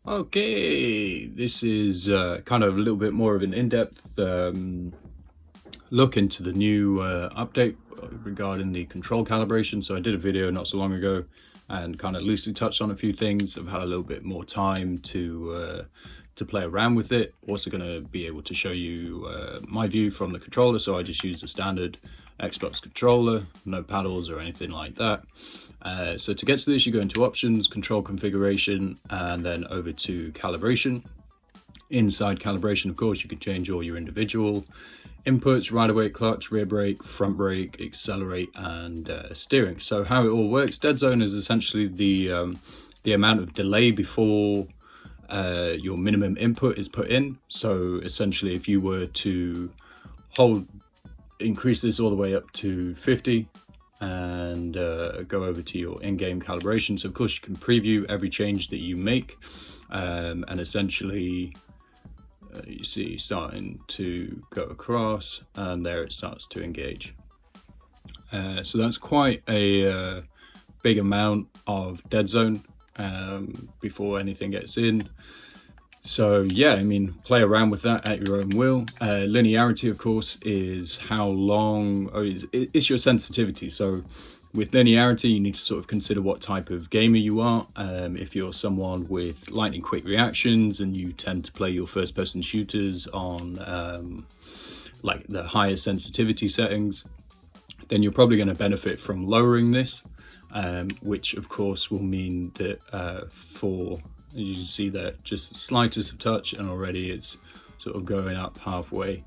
Okay, this is kind of a little bit more of an in-depth look into the new update regarding the control calibration. So I did a video not so long ago and kind of loosely touched on a few things. I've had a little bit more time to play around with it. Also going to be able to show you my view from the controller. So I just use a standard Xbox controller, no paddles or anything like that. So to get to this, you go into options, control configuration, and then over to calibration. Inside calibration, of course, you can change all your individual inputs: rider weight, clutch, rear brake, front brake, accelerate, and steering. So how it all works: dead zone is essentially the amount of delay before your minimum input is put in. So essentially, if you were to increase this all the way up to 50 and go over to your in-game calibration. So of course you can preview every change that you make, and essentially you see starting to go across, and there it starts to engage. So that's quite a big amount of dead zone before anything gets in. So yeah, I mean, play around with that at your own will. Linearity, of course, is how long, it's your sensitivity. So with linearity, you need to sort of consider what type of gamer you are. If you're someone with lightning quick reactions and you tend to play your first person shooters on like the higher sensitivity settings, then you're probably going to benefit from lowering this, which of course will mean that you can see that just the slightest of touch and already it's sort of going up halfway.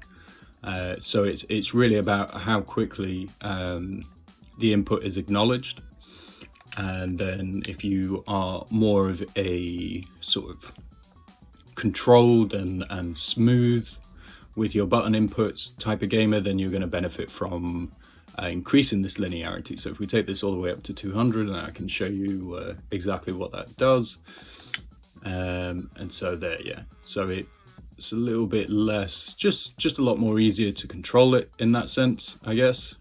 So it's really about how quickly the input is acknowledged. And then if you are more of a sort of controlled and smooth with your button inputs type of gamer, then you're going to benefit from increasing this linearity. So if we take this all the way up to 200, and I can show you exactly what that does. And so there, yeah, so it's a little bit less, just a lot more easier to control it in that sense, I guess.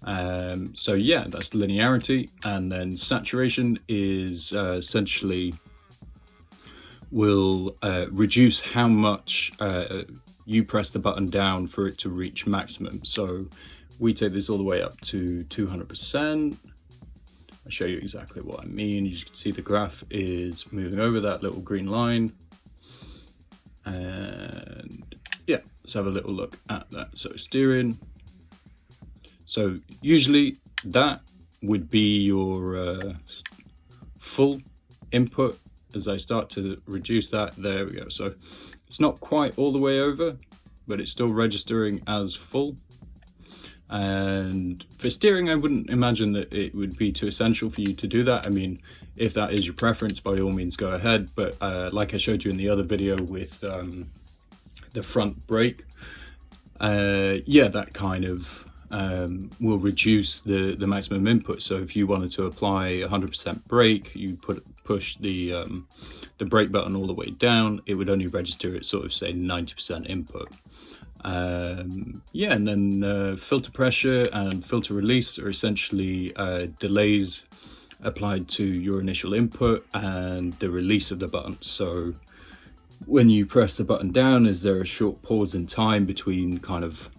So yeah, that's linearity. And then saturation is essentially will reduce how much you press the button down for it to reach maximum. So we take this all the way up to 200%. I'll show you exactly what I mean. You can see the graph is moving over that little green line. And yeah, let's have a little look at that. So steering. So usually that would be your full input. As I start to reduce that, there we go. So it's not quite all the way over, but it's still registering as full. And for steering, I wouldn't imagine that it would be too essential for you to do that. I mean, if that is your preference, by all means go ahead. But like I showed you in the other video with the front brake, yeah, that kind of will reduce the maximum input. So if you wanted to apply 100% brake, you push the brake button all the way down, it would only register at sort of say 90% input. Yeah, and then filter pressure and filter release are essentially delays applied to your initial input and the release of the button. So when you press the button down, is there a short pause in time between kind of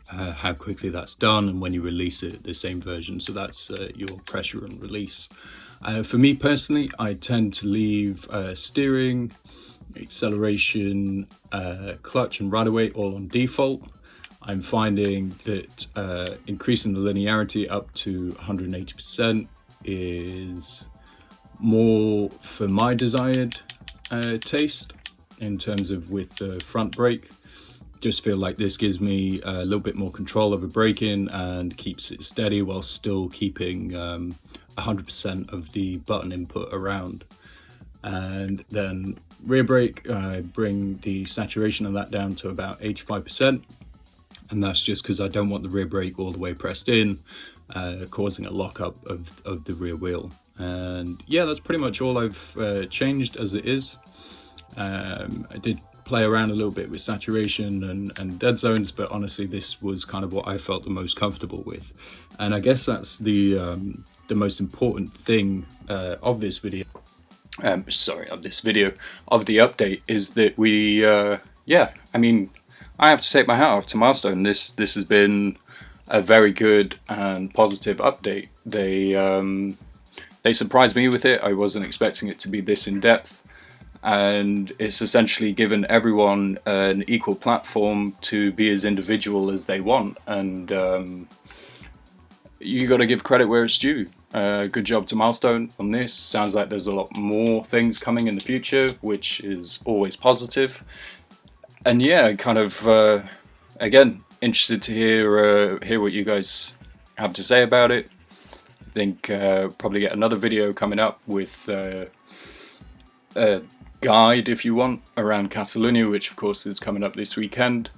how quickly that's done, and when you release it, the same version. So that's your pressure and release. For me personally, I tend to leave steering, acceleration, clutch and rider weight all on default. I'm finding that increasing the linearity up to 180% is more for my desired taste in terms of with the front brake. Just feel like this gives me a little bit more control over braking and keeps it steady while still keeping 100% of the button input around. And then rear brake, I bring the saturation of that down to about 85%. And that's just because I don't want the rear brake all the way pressed in, causing a lockup of the rear wheel. And yeah, that's pretty much all I've changed as it is. I did play around a little bit with saturation and dead zones, but honestly this was kind of what I felt the most comfortable with. And I guess that's the most important thing of this video. sorry, of this video, of the update, is that we, yeah, I mean, I have to take my hat off to Milestone. This has been a very good and positive update. They surprised me with it. I wasn't expecting it to be this in depth, and it's essentially given everyone an equal platform to be as individual as they want, and you got to give credit where it's due. Good job to Milestone on this. Sounds like there's a lot more things coming in the future, which is always positive. And yeah, kind of again, interested to hear what you guys have to say about it. I think probably get another video coming up with a guide, if you want, around Catalonia, which of course is coming up this weekend.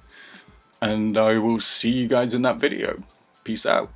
And I will see you guys in that video. Peace out.